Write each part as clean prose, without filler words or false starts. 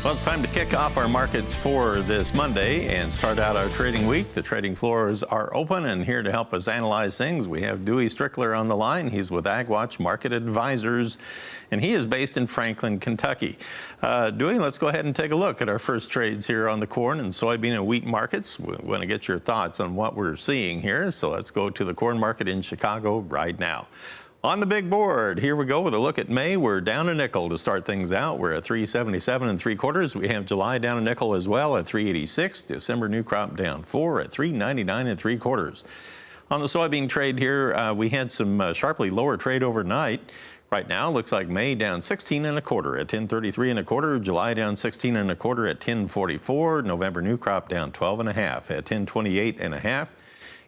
Well, it's time to kick off our markets for this Monday and start out our trading week. The trading floors are open, and here to help us analyze things, we have Dewey Strickler on the line. He's with AgWatch Market Advisors, and he is based in Franklin, Kentucky. Dewey, let's go ahead and take a look at our first trades here on the corn and soybean and wheat markets. We want to get your thoughts on what we're seeing here, so let's go to the corn market in Chicago right now. On the big board, here we go with a look at May. We're down a nickel to start things out. We're at 377 3/4. We have July down a nickel as well at 386. December new crop down 4 at 399 3/4. On the soybean trade here, we had some sharply lower trade overnight. Right now, looks like May down 16 1/4 at 1033 1/4. July down 16 1/4 at 1044. November new crop down 12 1/2 at 1028 1/2.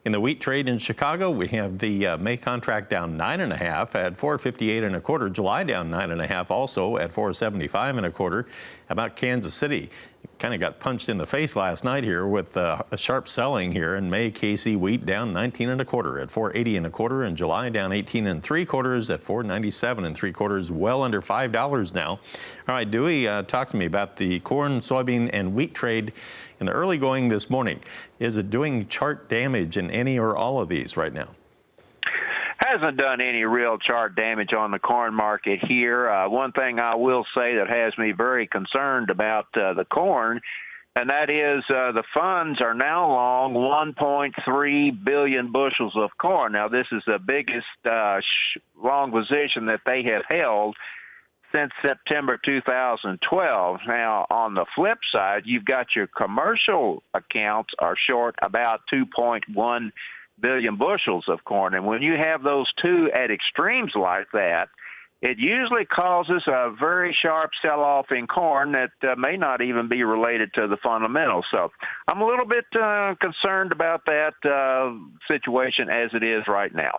In the wheat trade in Chicago, we have the May contract down 9 1/2 at 458 1/4. July down 9 1/2 also at 475 1/4. How about Kansas City? Kind of got punched in the face last night here with a sharp selling here in May. KC wheat down 19 1/4 at 480 1/4, and July down 18 3/4 at 497 3/4, well under $5 now. All right, Dewey, talk to me about the corn, soybean, and wheat trade in the early going this morning. Is it doing chart damage in any or all of these right now? Hasn't done any real chart damage on the corn market here. One thing I will say that has me very concerned about the corn, and that is the funds are now long 1.3 billion bushels of corn. Now, this is the biggest long position that they have held since September 2012. Now, on the flip side, you've got your commercial accounts are short about 2.1 billion bushels of corn. And when you have those two at extremes like that, it usually causes a very sharp sell-off in corn that may not even be related to the fundamentals. So I'm a little bit concerned about that situation as it is right now.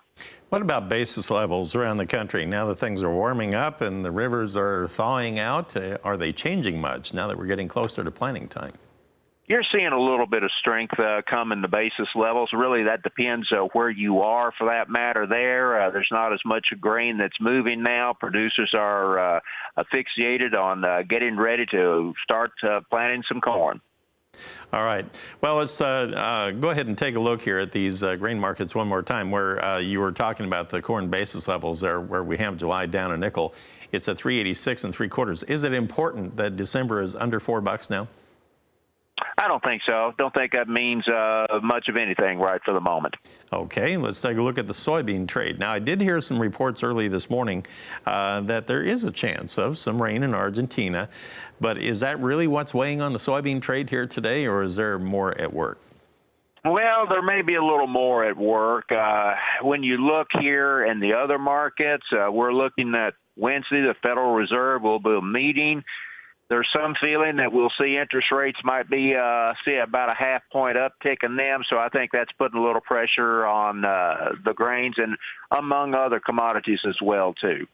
What about basis levels around the country? Now that things are warming up and the rivers are thawing out, are they changing much now that we're getting closer to planting time? You're seeing a little bit of strength come in the basis levels. Really, that depends where you are, for that matter there. There's not as much grain that's moving now. Producers are asphyxiated on getting ready to start planting some corn. All right. Well, let's go ahead and take a look here at these grain markets one more time, where you were talking about the corn basis levels there, where we have July down a nickel. It's at 386 3/4. Is it important that December is under $4 now? I don't think so. Don't think that means much of anything right for the moment. Okay, let's take a look at the soybean trade. Now, I did hear some reports early this morning that there is a chance of some rain in Argentina, but is that really what's weighing on the soybean trade here today, or is there more at work? Well, there may be a little more at work. When you look here in the other markets, we're looking at Wednesday, the Federal Reserve will be meeting. There's some feeling that we'll see interest rates might be see about a half-point uptick in them, so I think that's putting a little pressure on the grains and among other commodities as well, too.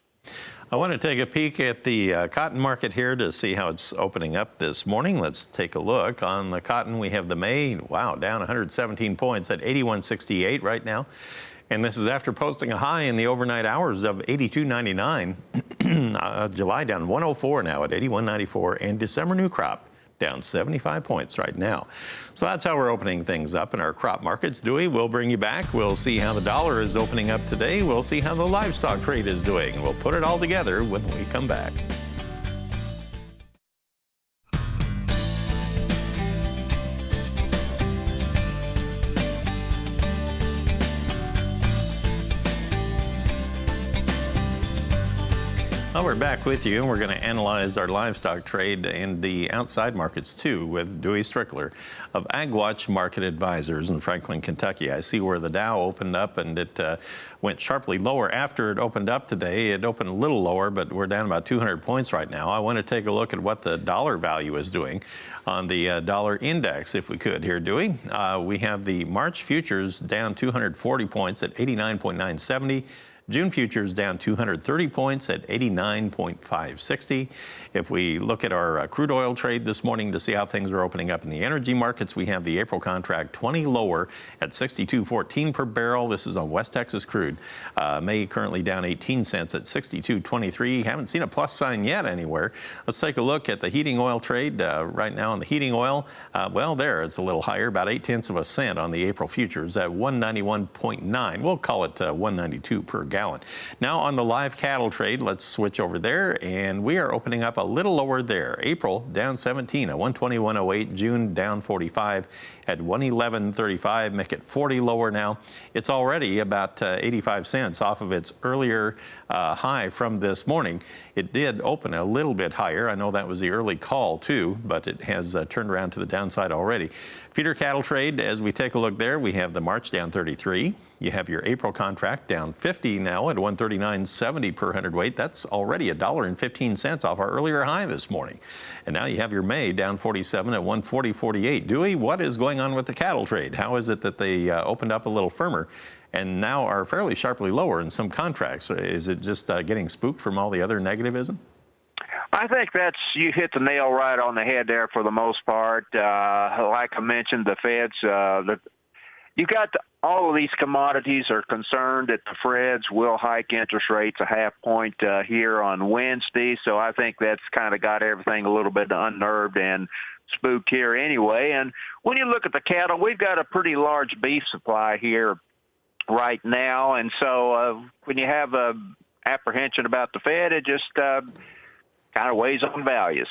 I want to take a peek at the cotton market here to see how it's opening up this morning. Let's take a look. On the cotton, we have the May, wow, down 117 points at 81.68 right now. And this is after posting a high in the overnight hours of 82.99. July down 104 now at 81.94, and December new crop down 75 points right now. So that's how we're opening things up in our crop markets. Dewey, we'll bring you back. We'll see how the dollar is opening up today. We'll see how the livestock trade is doing. We'll put it all together when we come back. Well, we're back with you, and we're going to analyze our livestock trade and the outside markets, too, with Dewey Strickler of AgWatch Market Advisors in Franklin, Kentucky. I see where the Dow opened up, and it went sharply lower after it opened up today. It opened a little lower, but we're down about 200 points right now. I want to take a look at what the dollar value is doing on the dollar index, if we could here, Dewey. We have the March futures down 240 points at 89.970. June futures down 230 points at 89.560. If we look at our crude oil trade this morning to see how things are opening up in the energy markets, we have the April contract 20 lower at 62.14 per barrel. This is on West Texas crude. May currently down 18 cents at 62.23. Haven't seen a plus sign yet anywhere. Let's take a look at the heating oil trade right now. On the heating oil, well, there it's a little higher, about 0.8 cents on the April futures at 191.9. We'll call it 192 per gallon. Now on the live cattle trade, let's switch over there, and we are opening up a little lower there. April down 17 at 121.08. June down 45 at 111.35. Make it 40 lower now. It's already about 85 cents off of its earlier high from this morning. It did open a little bit higher. I know that was the early call too, but it has turned around to the downside already. Feeder cattle trade, as we take a look there, we have the March down 33. You have your April contract down 50 now at 139.70 per hundredweight. That's already $1.15 off our earlier high this morning. And now you have your May down 47 at 140.48. Dewey, what is going on with the cattle trade? How is it that they opened up a little firmer and now are fairly sharply lower in some contracts? Is it just getting spooked from all the other negativism? I think you hit the nail right on the head there for the most part. Like I mentioned, the Feds, all of these commodities are concerned that the Feds will hike interest rates a half point here on Wednesday. So I think that's kind of got everything a little bit unnerved and spooked here anyway. And when you look at the cattle, we've got a pretty large beef supply here right now. And so when you have apprehension about the Fed, it just kind of weighs on values.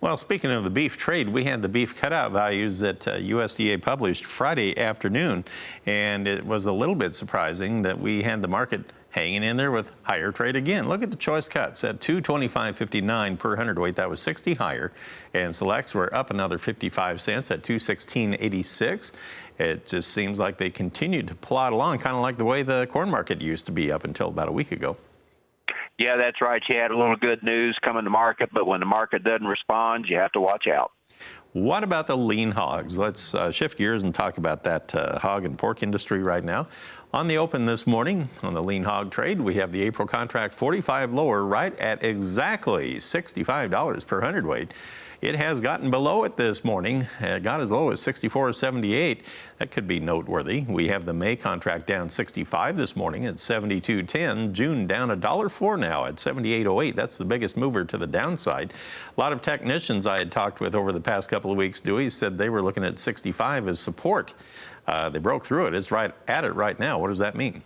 Well, speaking of the beef trade, we had the beef cutout values that USDA published Friday afternoon, and it was a little bit surprising that we had the market hanging in there with higher trade again. Look at the choice cuts at 225.59 per hundredweight. That was 60 higher, and selects were up another 55 cents at 216.86. It just seems like they continued to plod along, kind of like the way the corn market used to be up until about a week ago. Yeah, that's right. You had a little good news coming to market, but when the market doesn't respond, you have to watch out. What about the lean hogs? Let's shift gears and talk about that hog and pork industry right now. On the open this morning, on the lean hog trade, we have the April contract 45 lower, right at exactly $65 per hundredweight. It has gotten below it this morning. It got as low as 64.78. That could be noteworthy. We have the May contract down 65 this morning at 72.10. June down $1.04 now at 78.08. That's the biggest mover to the downside. A lot of technicians I had talked with over the past couple of weeks, Dewey, said they were looking at 65 as support. They broke through it. It's right at it right now. What does that mean?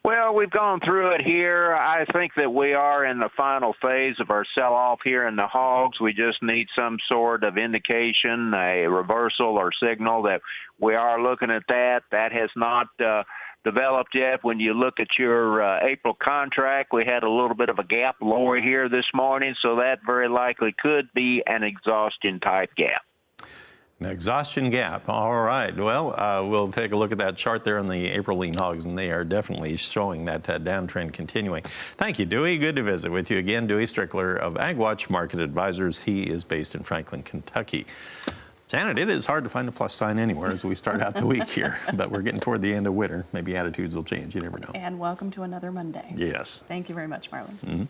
Well, we've gone through it here. I think that we are in the final phase of our sell-off here in the hogs. We just need some sort of indication, a reversal or signal that we are looking at that. That has not developed yet. When you look at your April contract, we had a little bit of a gap lower here this morning, so that very likely could be an exhaustion-type gap. An exhaustion gap. All right. Well, we'll take a look at that chart there on the April lean hogs, and they are definitely showing that downtrend continuing. Thank you, Dewey. Good to visit with you again. Dewey Strickler of AgWatch Market Advisors. He is based in Franklin, Kentucky. Janet, it is hard to find a plus sign anywhere as we start out the week here, but we're getting toward the end of winter. Maybe attitudes will change. You never know. And welcome to another Monday. Yes. Thank you very much, Marlon. Mm-hmm.